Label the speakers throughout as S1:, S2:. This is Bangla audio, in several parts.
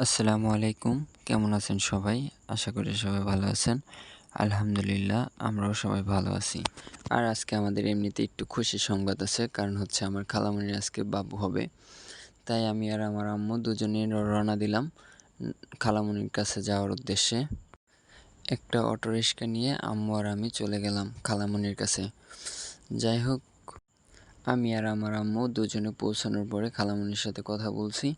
S1: আসসালামু আলাইকুম। কেমন আছেন সবাই? আশা করি সবাই ভালো আছেন। আলহামদুলিল্লাহ আমরাও সবাই ভালো আছি। আর আজকে আমাদের এমনিতে একটু খুশির সংবাদ আছে। কারণ হচ্ছে আমার খালামণির আজকে বাবু হবে। তাই আমি আর আমার আম্মু দুজনেই রওনা দিলাম খালামণির কাছে যাওয়ার উদ্দেশ্যে। একটা অটোরিক্সা নিয়ে আম্মু আর আমি চলে গেলাম খালামণির কাছে। যাই হোক, আমি আর আমার আম্মু দুজনে পৌঁছানোর পরে খালামণির সাথে কথা বলছি।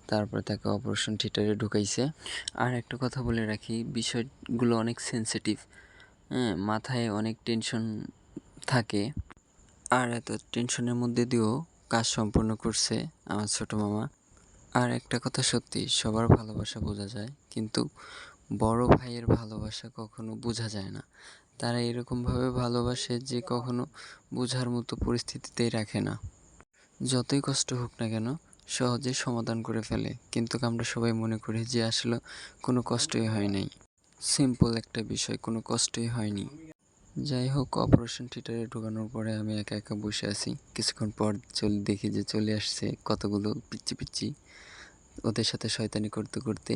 S1: তারপর তাকে অপারেশন থিয়েটারে ঢুকাইছে। আর একটা কথা বলে রাখি, বিষয়গুলো অনেক সেনসিটিভ। হ্যাঁ, মাথায় অনেক টেনশন থাকে। আর এত টেনশনের মধ্যে দিয়েও কাজ সম্পূর্ণ করছে আমার ছোটো মামা। আর একটা কথা সত্যি, সবার ভালোবাসা বোঝা যায়, কিন্তু বড় ভাইয়ের ভালোবাসা কখনো বোঝা যায় না। তারা এরকমভাবে ভালোবাসে যে কখনো বোঝার মতো পরিস্থিতিতেই রাখে না। যতই কষ্ট হোক না কেন সহজে সমাধান করে ফেলে, কিন্তু আমরা সবাই মনে করি যে আসলে কোনো কষ্টই হয় নাই, সিম্পল একটা বিষয়, কোনো কষ্টই হয়নি। যাই হোক, অপারেশন থিয়েটারে ঢোকানোর পরে আমি একা একা বসে আছি। কিছুক্ষণ পর দেখি যে চলে আসছে কতগুলো পিচ্চি পিচ্চি। ওদের সাথে শয়তানি করতে করতে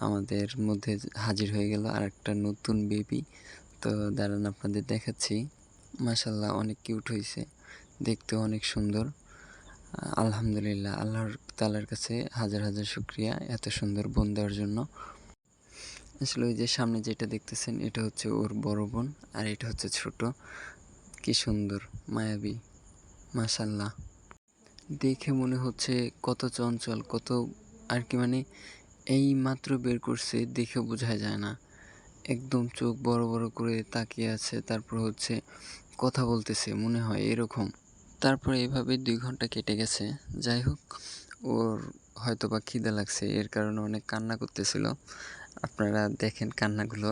S1: আমাদের মধ্যে হাজির হয়ে গেল আর একটা নতুন বেবি। তো দাঁড়ান আপনাদের দেখাচ্ছি। মাশাল্লাহ, অনেক কিউট হয়েছে, দেখতেও অনেক সুন্দর। আলহামদুলিল্লাহ, আল্লাহর তাআলার কাছে হাজার হাজার শুকরিয়া এত সুন্দর বোন দেওয়ার জন্য। আসলে ওই যে সামনে যেটা দেখতেছেন এটা হচ্ছে ওর বড় বোন, আর এটা হচ্ছে ছোট। কি সুন্দর মায়াবী, মাশাল্লাহ। দেখে মনে হচ্ছে কত চঞ্চল, কত আর কি, মানে এই মাত্র বের করছে, দেখে বোঝা যায় না। একদম চোখ বড় বড় করে তাকিয়ে আছে, তারপর হচ্ছে কথা বলতেছে মনে হয় এরকম। তারপরে এভাবে 2 ঘন্টা কেটে গেছে। যাই হোক, ওর হয়তোবা খিদে লাগছে, এর কারণে অনেক কান্না করতেছিল। আপনারা দেখেন কান্নাগুলো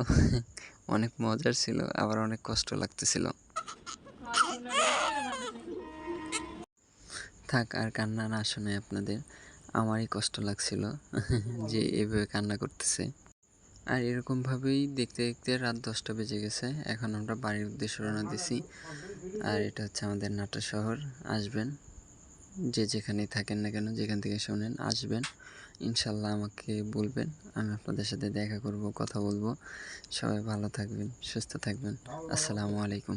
S1: অনেক মজার ছিল, আবার অনেক কষ্ট লাগতেছিল। থাক, আর কান্না না শোনাই আপনাদের, আমারই কষ্ট লাগছিল যে এভাবে কান্না করতেছে। আর এরকমভাবেই দেখতে দেখতে রাত 10টা বেজে গেছে। এখন আমরা বাড়ির উদ্দেশ্যে রওনা দিছি। আর এটা হচ্ছে আমাদের নাটোর শহর। আসবেন, যে যেখানেই থাকেন না কেন, যেখান থেকে শোনেন, আসবেন ইনশাল্লাহ, আমাকে বলবেন, আমি আপনাদের সাথে দেখা করব, কথা বলবো। সবাই ভালো থাকবেন, সুস্থ থাকবেন। আসসালামু আলাইকুম।